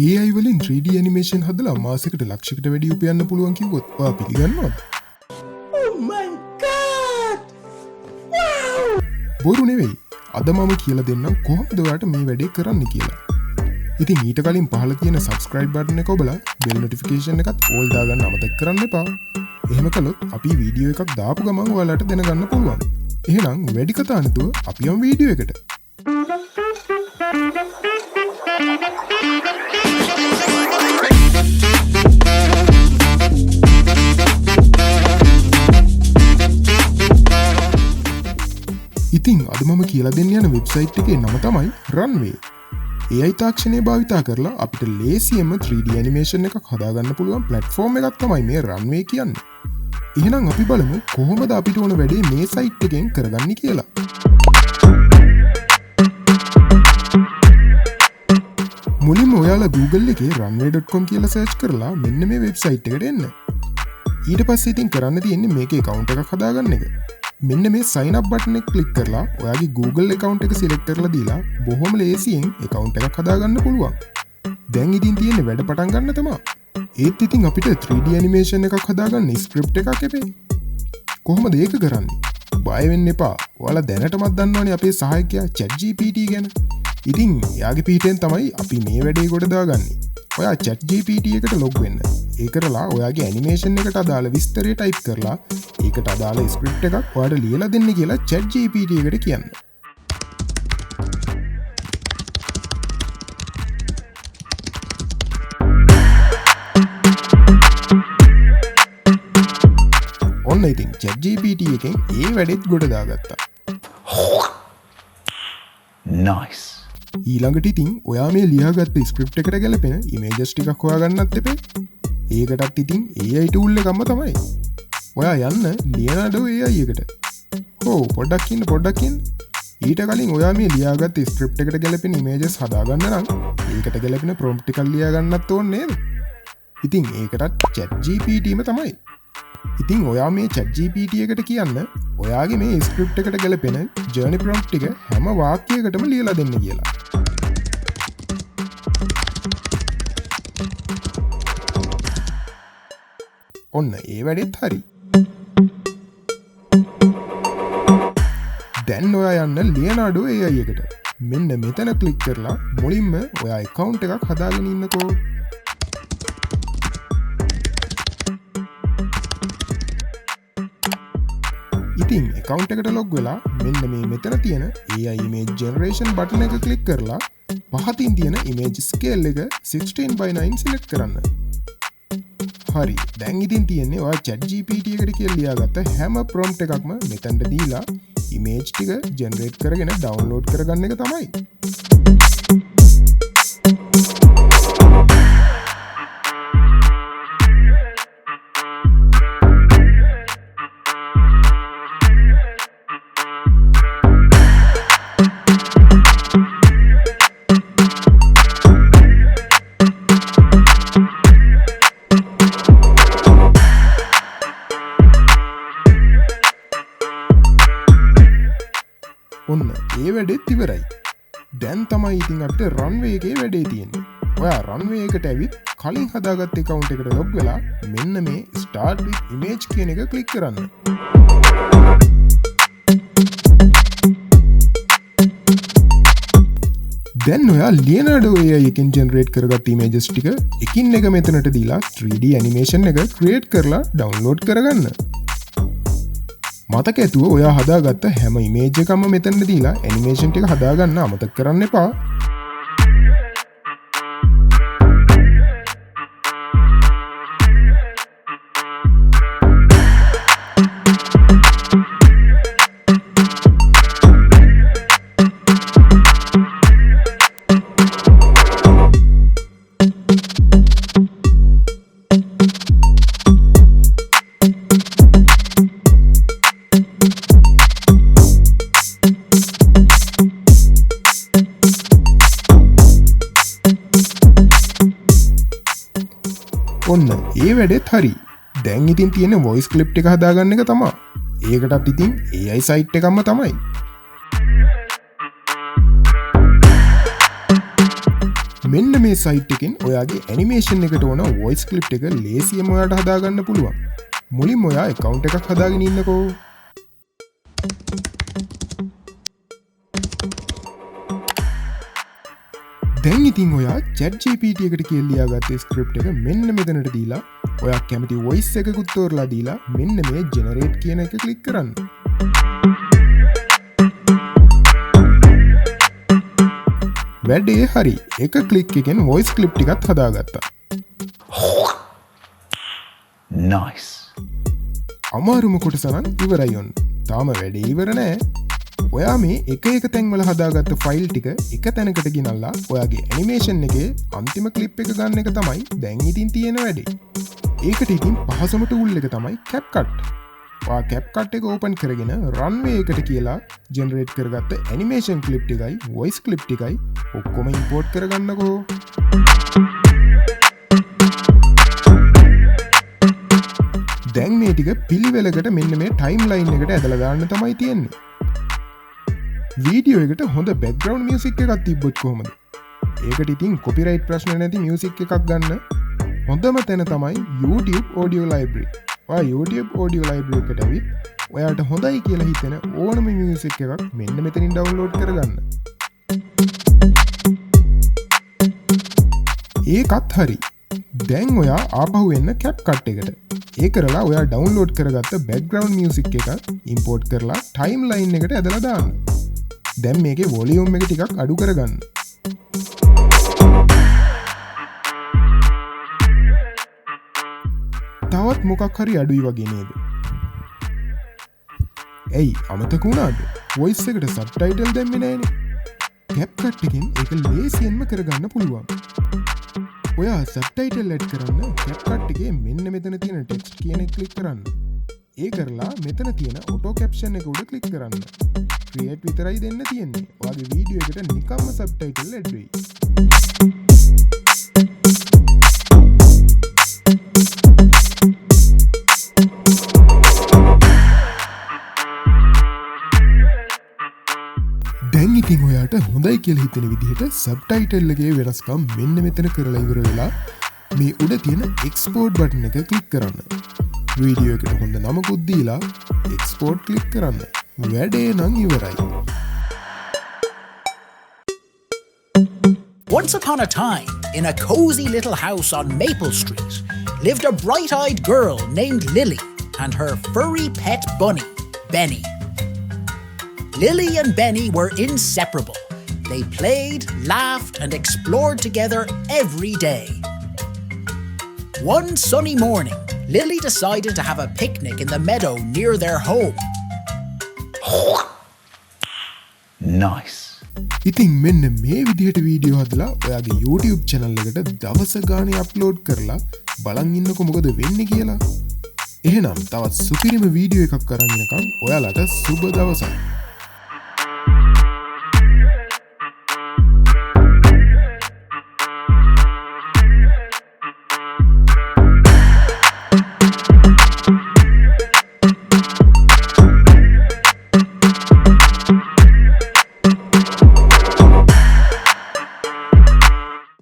AI වලින් 3D animation හදලා මාසෙකට ලක්ෂයකට වැඩි උපයන්න පුළුවන් කිව්වොත් ඔයා පිළිගන්නවද? Oh my god! Wow! බොරු නෙවෙයි. අද මම කියලා දෙන්නම් කොහොමද ඔයාට මේ වැඩේ කරන්න කියලා. ඉතින් ඊට කලින් පහළ තියෙන subscribe button එක ඔබලා bell notification එකත් all දාගන්න අමතක කරන්න එපා. එහෙම කළොත් අපි වීඩියෝ එකක් දාපු ගමන් ඔයාලට දැනගන්න පුළුවන්. එහෙනම් වැඩි කතා නැතුව අපි යමු වීඩියෝ එකට. ඉතින් අද මම කියලා දෙන්න යන වෙබ්සයිට් එකේ නම තමයි runway. AI තාක්ෂණය භාවිතා කරලා අපිට ලේසියෙන්ම 3D animation එකක් හදාගන්න පුළුවන් platform එකක් තමයි මේ runway කියන්නේ. එහෙනම් අපි බලමු කොහොමද අපිට ඕන වැඩේ මේ site එකෙන් කරගන්නේ කියලා. මුලින්ම ඔයාලා Google එකේ runway.com කියලා search කරලා මෙන්න මේ website එකට එන්න. ඊට පස්සේ ඉතින් කරන්න තියෙන්නේ මේකේ account එකක් හදාගන්න එක. මෙන්න මේ sign up button එක click කරලා ඔයාගේ Google account එක select කරලා දීලා බොහොම ලේසියෙන් account එකක් හදාගන්න පුළුවන්. දැන් ඉතින් තියෙන්නේ වැඩ පටන් ගන්න තමයි. ඒත් ඉතින් අපිට 3D animation එකක් හදාගන්න script එකක් එපේ. කොහොමද ඒක කරන්නේ? බය වෙන්න එපා. ඔයාලා දැනටමත් දන්නවනේ අපේ සහායකයා ChatGPT ගැන. ඉතින් එයාගේ පිටෙන් තමයි අපි මේ වැඩේ කොට දාගන්නේ. ඔයා ChatGPT එකට log වෙන්න. ඒ කරලා ඔයාගේ animation එකට අදාළ විස්තරය type කරලා ඒකට අදාළ script එකක් ඔයාලට ලියලා දෙන්න කියලා ChatGPT එකට කියන්න. ඔන්න ඉතින් ChatGPT එකෙන් ඒ වැඩෙත් ගොඩ දාගත්තා. Nice. ඊළඟට ඉතින් ඔයා මේ ලියාගත්ත ස්ක්‍රිප්ට් එකට ගැලපෙන ඉමේජස් ටිකක් හොයාගන්නත් එපේ. ඒකටත් ඉතින් AI tool එකක්ම තමයි. ඔයා යන්න ලියනාඩෝ AI එකට. පොඩ්ඩක් ඉන්න. ඊට කලින් ඔයා මේ ලියාගත්ත ස්ක්‍රිප්ට් එකට ගැලපෙන ඉමේජස් හදාගන්න නම් ඒකට ගැලපෙන ප්‍රොම්ප්ට් ටිකක් ලියාගන්නත් ඕනේ නේද? ඉතින් ඒකටත් ChatGPTම තමයි. ඉතින් ඔයා මේ ChatGPT එකට කියන්න ඔයාගේ මේ ස්ක්‍රිප්ට් එකට ගැලපෙන ජර්නි ප්‍රොම්ප්ට් ටික හැම වාක්‍යයකටම ලියලා දෙන්න කියලා. ඔන්න ඒ වැඩෙත් හරි. දැන් ඔයා යන්න ලියනාඩෝ AI එකට. මෙන්න මෙතන ක්ලික් කරලා මුලින්ම ඔයා account එකක් හදාගෙන ඉන්නකෝ. ඉතින් account එකට log වෙලා මෙන්න මේ මෙතන තියෙන AI image generation button එක click කරලා පහතින් තියෙන image scale එක 16:9 select කරන්න. හරි. දැන් ඉතින් තියෙන්නේ ඔයා ChatGPT එකට කියලා ලියාගත්ත හැම prompt එකක්ම මෙතනට දීලා image ටික generate කරගෙන download කරගන්න එක තමයි. ඔන්න ඒ වැඩෙත් ඉවරයි. දැන් තමයි ඉතින් අපිට runway එකේ වැඩේ තියෙන්නේ. ඔයා runway එකට ඇවිත් කලින් හදාගත්ත account එකට log වෙලා මෙන්න මේ start with image කියන එක click කරන්න. දැන් ඔයා Leonardo AI එකෙන් generate කරගත් images ටික එකින් එක මෙතනට දීලා 3D animation එක create කරලා download කරගන්න. මතක ඇතුව ඔයා හදාගත්ත හැම ඉමේජ් එකක්ම මෙතනට දීලා ඇනිමේෂන් ටික හදාගන්න අමතක කරන්න එපා. ඔන්න ඒ වැඩෙත් හරි. දැන් ඉතින් තියෙන voice clip එක හදාගන්න එක තමයි. ඒකටත් ඉතින් AI site එකක්ම තමයි. මෙන්න මේ සයිට් එකෙන් ඔයාගේ ඇනිමේෂන් එකට ඕන වොයිස් ක්ලිප් එක ලේසියෙන්ම ඔයාට හදාගන්න පුළුවන්. මුලින්ම ඔයා account එකක් හදාගෙන ඉන්නකෝ. දැන් ඉතින් ඔයා ChatGPT එකට කියලා ලියාගත්ත ස්ක්‍රිප්ට් එක මෙන්න මෙතනට දීලා ඔයා කැමති වොයිස් එකකුත් තෝරලා දීලා මෙන්න මේ ජෙනරේට් කියන එක ක්ලික් කරන්න. වැඩේ හරි. එක ක්ලික් එකෙන් වොයිස් ක්ලිප් ටිකක් හදාගත්තා. Nice. අමාරුම කොටස නම් ඉවරයි ඔන්න. තාම වැඩේ ඉවර නෑ. ඔයා මේ එක තැන්වල හදාගත්ත ෆයිල් ටික එක තැනකට ගෙනල්ලා ඔයාගේ ඇනිමේෂන් එකේ අන්තිම ක්ලිප් එක ගන්න එක තමයි දැන් ඉතින් තියෙන වැඩේ. ඒකට ඉතින් පහසුම ටූල් එක තමයි CapCut. ඔයා CapCut එක ඕපන් කරගෙන runway එකට කියලා ජෙනරේට් කරගත්ත ඇනිමේෂන් ක්ලිප් ටිකයි වොයිස් ක්ලිප් ටිකයි ඔක්කොම ඉම්පෝර්ට් කරගන්නකෝ. දැන් මේ ටික පිළිවෙලකට මෙන්න මේ ටයිම්ලයින් එකට ඇදලා දාන්න තමයි තියෙන්නේ. වීඩියෝ එකට හොඳ බෑග්ග්‍රවුන්ඩ් මියුසික් එකක් තිබ්බොත් කොහොමද? ඒකට ඉතින් කොපිරයිට් ප්‍රශ්න නැති මියුසික් එකක් ගන්න හොඳම තැන තමයි YouTube Audio Library. ඔයා YouTube Audio Library එකට ඇවිත් ඔයාට හොඳයි කියලා හිතෙන ඕනම මියුසික් එකක් මෙන්න මෙතනින් ඩවුන්ලෝඩ් කරගන්න. ඒකත් හරි. දැන් ඔයා ආපහු එන්න CapCut එකට. ඒ කරලා ඔයා ඩවුන්ලෝඩ් කරගත්ත බෑග්ග්‍රවුන්ඩ් මියුසික් එක ඉම්පෝර්ට් කරලා ටයිම්ලයින් එකට ඇදලා දාන්න. දැන් මේකේ වොලියුම් එක ටිකක් අඩු කරගන්න. තවත් මොකක් හරි අඩුයි වගේ නේද? ඇයි අමතක වුණාද? වොයිස් එකට සබ්ටයිටල් දැම්මේ නෑනේ. CapCut එකෙන් ඒක ලේසියෙන්ම කරගන්න පුළුවන්. ඔයා සබ්ටයිටල් ඇඩ් කරන්න CapCut එකේ මෙන්න මෙතන තියෙන ටෙක්ස්ට් කියන එක ක්ලික් කරන්න. ඒ කරලා මෙතන තියෙන ඔටෝ කැප්ෂන් එක උඩ ක්ලික් කරන්න. ක්‍රියේට් විතරයි දෙන්න තියෙන්නේ. ඔයාගේ වීඩියෝ එකට නිකම්ම සබ්ටයිටල් ඇඩ් වෙයි. දැන් ඉතින් ඔයාට හොඳයි කියලා හිතෙන විදිහට සබ්ටයිටල් එකේ වෙනස්කම් මෙන්න මෙතන කරලා ඉවර වෙලා මේ උඩ තියෙන එක්ස්පෝර්ට් බටන් එක ක්ලික් කරන්න. වීඩියෝ එකට හොඳ නමකුත් දීලා එක්ස්පෝර්ට් ක්ලික් කරන්න. වැඩේ නම් ඉවරයි. Once upon a time, in a cozy little house on Maple Street, lived a bright-eyed girl named Lily and her furry pet bunny, Benny. Lily and Benny were inseparable. They played, laughed, and explored together every day. One sunny morning, Lily decided to have a picnic in the meadow near their home. Nice. ඉතින් මෙන්න මේ විදිහට video හදලා ඔයාගේ YouTube channel එකට දවස ගානේ upload කරලා බලන් ඉන්නකො මොකද වෙන්නේ කියලා. එහෙනම් තවත් සුපිරිම වීඩියෝ එකක් අරන් එනකම් ඔයාලට සුබ දවසක්.